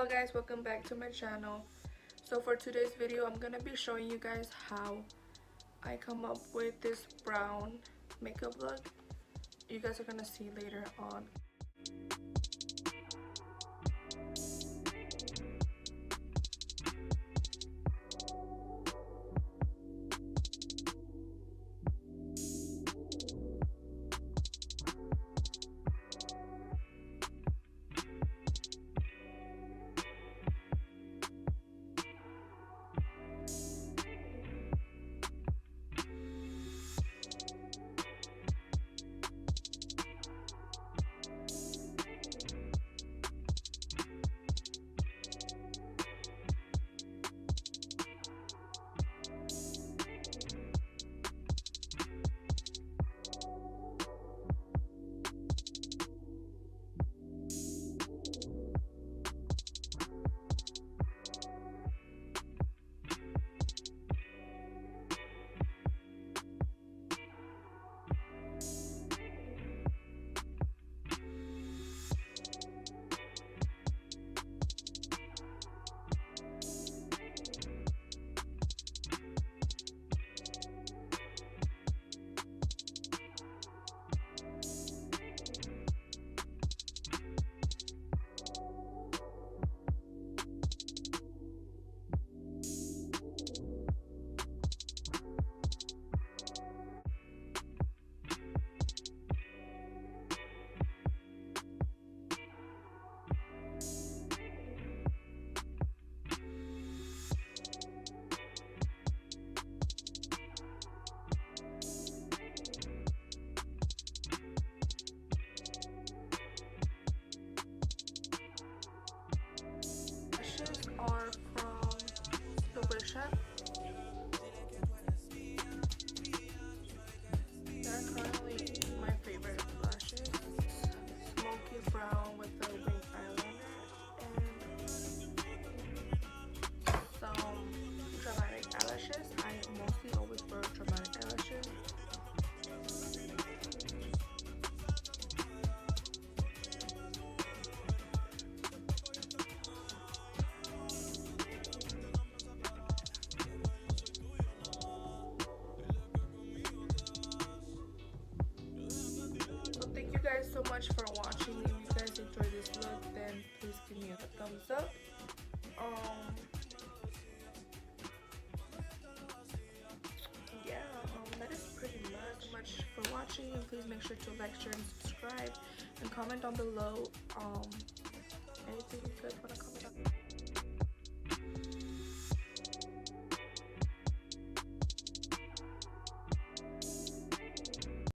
Hello guys, welcome back to my channel. So for today's video, I'm gonna be showing you guys how I come up with this brown makeup look. You guys are gonna see later on. Are from the Wish app. They're currently my favorite lashes. Smoky brown with the wing eyeliner and some dramatic eyelashes. I mostly always wear dramatic eyelashes. Thank you guys so much for watching. If you guys enjoyed this look, then please give me a thumbs up. That is pretty much for watching, and please make sure to like, share, and subscribe, and comment down below anything you could